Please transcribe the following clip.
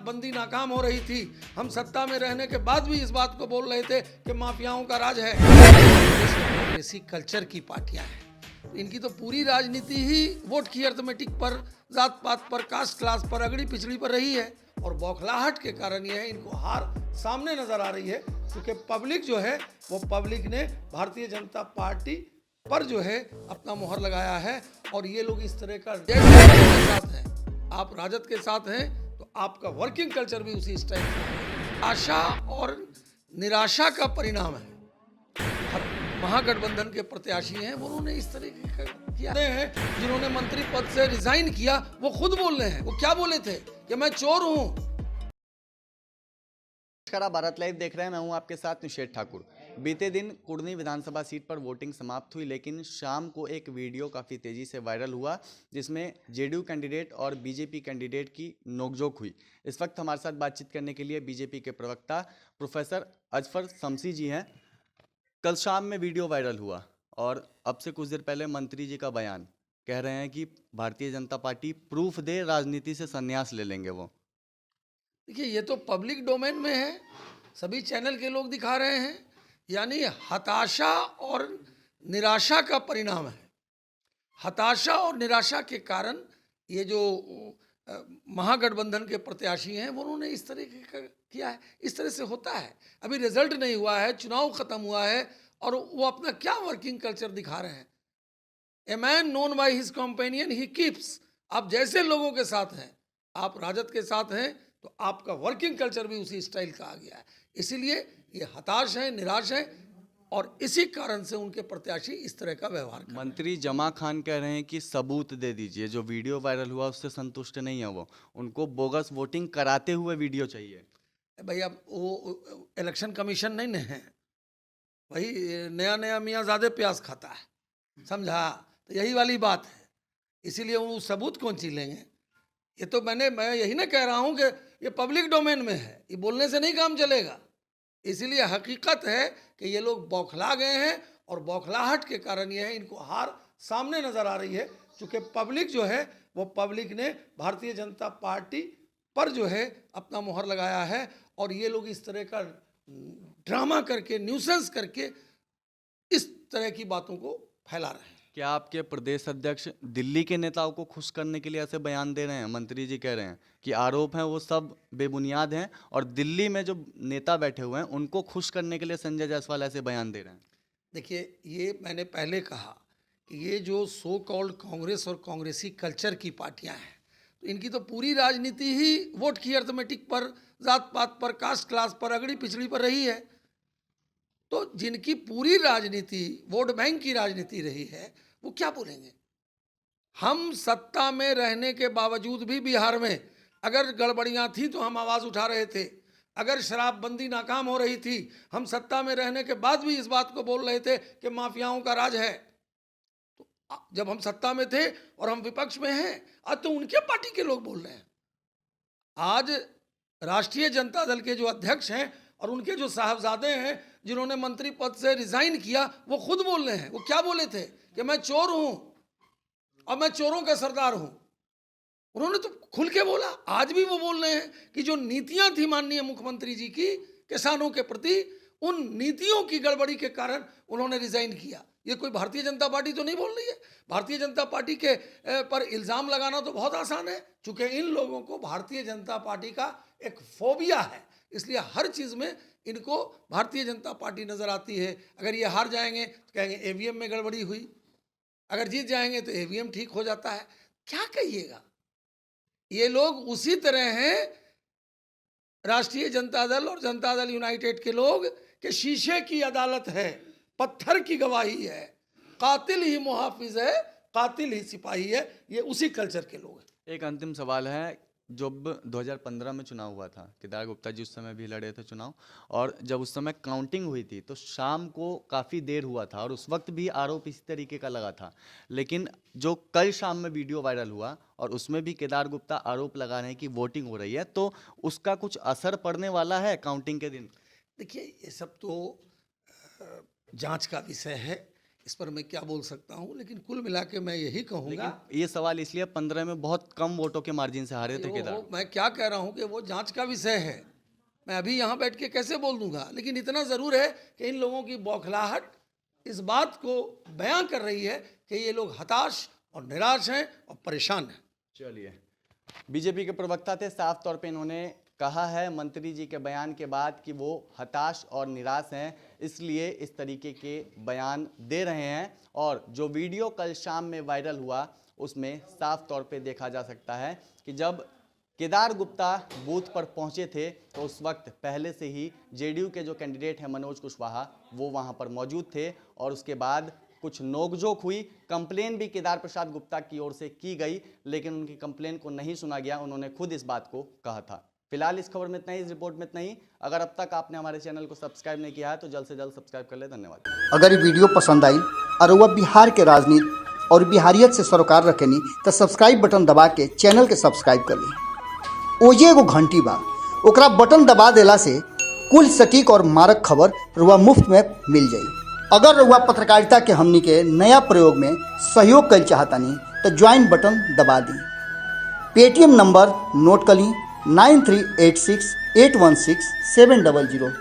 शराबबंदी नाकाम हो रही थी, हम सत्ता में रहने के बाद भी इस बात को बोल रहे थे कि माफियाओं का राज है। कांग्रेसी कल्चर की पार्टियां हैं, इनकी तो पूरी राजनीति ही वोट की अर्थमेटिक पर, जात पात पर, कास्ट क्लास पर, अगड़ी पिछड़ी पर रही है। और बौखलाहट के कारण यह है, इनको हार सामने नजर आ रही है, क्योंकि पब्लिक जो है वो पब्लिक ने भारतीय जनता पार्टी पर जो है अपना मुहर लगाया है। और ये लोग इस तरह का के साथ हैं, आप राजद के साथ हैं तो आपका वर्किंग कल्चर भी उसी स्टाइल का है। आशा और निराशा का परिणाम है। महागठबंधन के प्रत्याशी हैं, उन्होंने इस तरीके का किया है। जिन्होंने मंत्री पद से रिजाइन किया वो खुद बोल रहे हैं, वो क्या बोले थे कि मैं चोर हूं। नमस्कार, आप भारत लाइव देख रहे हैं। मैं हूं आपके साथ निषेध ठाकुर। बीते दिन कुर्नी विधानसभा सीट पर वोटिंग समाप्त हुई, लेकिन शाम को एक वीडियो काफ़ी तेज़ी से वायरल हुआ जिसमें जेडीयू कैंडिडेट और बीजेपी कैंडिडेट की नोकझोंक हुई। इस वक्त हमारे साथ बातचीत करने के लिए बीजेपी के प्रवक्ता प्रोफेसर अजफर शमसी जी हैं। कल शाम में वीडियो वायरल हुआ और अब से कुछ देर पहले मंत्री जी का बयान कह रहे हैं कि भारतीय जनता पार्टी प्रूफ दे, राजनीति से संन्यास ले लेंगे वो। देखिए, ये तो पब्लिक डोमेन में है, सभी चैनल के लोग दिखा रहे हैं। यानी हताशा और निराशा का परिणाम है। हताशा और निराशा के कारण ये जो महागठबंधन के प्रत्याशी हैं उन्होंने इस तरह का किया है। इस तरह से होता है, अभी रिजल्ट नहीं हुआ है, चुनाव खत्म हुआ है और वो अपना क्या वर्किंग कल्चर दिखा रहे हैं। A man known by his companion he keeps. आप जैसे लोगों के साथ हैं, आप राजद के साथ हैं तो आपका वर्किंग कल्चर भी उसी स्टाइल का आ गया है। इसीलिए ये हताश है, निराश है और इसी कारण से उनके प्रत्याशी इस तरह का व्यवहार कर रहे हैं। मंत्री जमा खान कह रहे हैं कि सबूत दे दीजिए, जो वीडियो वायरल हुआ उससे संतुष्ट नहीं है वो, उनको बोगस वोटिंग कराते हुए वीडियो चाहिए। भाई अब वो इलेक्शन कमीशन नहीं न है भाई, नया नया मियाँ ज़्यादा प्याज खाता है, समझा? तो यही वाली बात है, इसीलिए वो सबूत कौन सी लेंगे। ये तो मैं यही ना कह रहा हूँ कि ये पब्लिक डोमेन में है, ये बोलने से नहीं काम चलेगा। इसीलिए हकीकत है कि ये लोग बौखला गए हैं और बौखलाहट के कारण ये है, इनको हार सामने नज़र आ रही है, क्योंकि पब्लिक जो है वो पब्लिक ने भारतीय जनता पार्टी पर जो है अपना मुहर लगाया है। और ये लोग इस तरह का ड्रामा करके, न्यूसेंस करके इस तरह की बातों को फैला रहे हैं। क्या आपके प्रदेश अध्यक्ष दिल्ली के नेताओं को खुश करने के लिए ऐसे बयान दे रहे हैं? मंत्री जी कह रहे हैं कि आरोप हैं वो सब बेबुनियाद हैं और दिल्ली में जो नेता बैठे हुए हैं उनको खुश करने के लिए संजय जायसवाल ऐसे बयान दे रहे हैं। देखिए, ये मैंने पहले कहा कि ये जो सो कॉल्ड कांग्रेस और कांग्रेसी कल्चर की पार्टियां हैं, तो इनकी तो पूरी राजनीति ही वोट की अर्थमेटिक पर, जात पात पर, कास्ट क्लास पर, अगड़ी पिछड़ी पर रही है। तो जिनकी पूरी राजनीति वोट बैंक की राजनीति रही है वो क्या बोलेंगे। हम सत्ता में रहने के बावजूद भी बिहार में अगर गड़बड़ियां थी तो हम आवाज़ उठा रहे थे। अगर शराबबंदी नाकाम हो रही थी, हम सत्ता में रहने के बाद भी इस बात को बोल रहे थे कि माफियाओं का राज है। तो जब हम सत्ता में थे और हम विपक्ष में हैं, आज तो उनके पार्टी के लोग बोल रहे हैं। आज राष्ट्रीय जनता दल के जो अध्यक्ष हैं और उनके जो साहबजादे हैं जिन्होंने मंत्री पद से रिजाइन किया, वो खुद बोल रहे हैं। वो क्या बोले थे कि मैं चोर हूं और मैं चोरों का सरदार हूं। उन्होंने तो खुल के बोला। आज भी वो बोल रहे हैं कि जो नीतियां थी माननीय मुख्यमंत्री जी की किसानों के प्रति, उन नीतियों की गड़बड़ी के कारण उन्होंने रिजाइन किया। ये कोई भारतीय जनता पार्टी तो नहीं बोल रही है। भारतीय जनता पार्टी के पर इल्ज़ाम लगाना तो बहुत आसान है, क्योंकि इन लोगों को भारतीय जनता पार्टी का एक फोबिया है, इसलिए हर चीज़ में इनको भारतीय जनता पार्टी नज़र आती है। अगर ये हार जाएंगे तो कहेंगे ईवीएम में गड़बड़ी हुई, अगर जीत जाएंगे तो ईवीएम ठीक हो जाता है। क्या कहिएगा, ये लोग उसी तरह हैं राष्ट्रीय जनता दल और जनता दल यूनाइटेड के लोग कि शीशे की अदालत है, पत्थर की गवाही है, कातिल ही मुहाफिज है, कातिल ही सिपाही है। ये उसी कल्चर के लोग हैं। एक अंतिम सवाल है, जब 2015 में चुनाव हुआ था, केदार गुप्ता जी उस समय भी लड़े थे चुनाव, और जब उस समय काउंटिंग हुई थी तो शाम को काफ़ी देर हुआ था और उस वक्त भी आरोप इसी तरीके का लगा था। लेकिन जो कल शाम में वीडियो वायरल हुआ और उसमें भी केदार गुप्ता आरोप लगा रहे हैं कि वोटिंग हो रही है, तो उसका कुछ असर पड़ने वाला है काउंटिंग के दिन? देखिए, ये सब तो जांच का विषय है, इस पर मैं क्या बोल सकता हूँ, लेकिन कुल मिला के मैं यही कहूँगा। लेकिन ये सवाल इसलिए 15 में बहुत कम वोटों के मार्जिन से हारे थे केदार। मैं क्या कह रहा हूँ कि वो जांच का विषय है, मैं अभी यहाँ बैठ के कैसे बोल दूंगा, लेकिन इतना ज़रूर है कि इन लोगों की बौखलाहट इस बात को बयां कर रही है कि ये लोग हताश और निराश हैं और परेशान हैं। चलिए, बीजेपी के प्रवक्ता थे, साफ तौर पे इन्होंने कहा है मंत्री जी के बयान के बाद कि वो हताश और निराश हैं, इसलिए इस तरीके के बयान दे रहे हैं। और जो वीडियो कल शाम में वायरल हुआ उसमें साफ तौर पे देखा जा सकता है कि जब केदार गुप्ता बूथ पर पहुंचे थे तो उस वक्त पहले से ही जेडीयू के जो कैंडिडेट हैं मनोज कुशवाहा वो वहां पर मौजूद थे, और उसके बाद कुछ नोकझोंक हुई। कंप्लेन भी केदार प्रसाद गुप्ता की ओर से की गई, लेकिन उनकी कंप्लेन को नहीं सुना गया, उन्होंने खुद इस बात को कहा था। फिलहाल इस खबर में इतना ही, इस रिपोर्ट में इतना ही। अगर अब तक आपने हमारे चैनल को सब्सक्राइब नहीं किया है तो जल्द से जल्द सब्सक्राइब कर ले। धन्यवाद। अगर ये वीडियो पसंद आई और वह बिहार के राजनीति और बिहारियत से सरोकार रखेनी तो सब्सक्राइब बटन दबा के चैनल के सब्सक्राइब कर ली। ओजे एगो घंटी बा, ओकरा बटन दबा देला से कुल सटीक और मारक खबर रुआ मुफ्त में मिल जाई। अगर रुआ पत्रकारिता के हमनी के नया प्रयोग में सहयोग कर चाहतानी तो ज्वाइन बटन दबा दी। पेटीएम नंबर नोट कर ली 9386816700।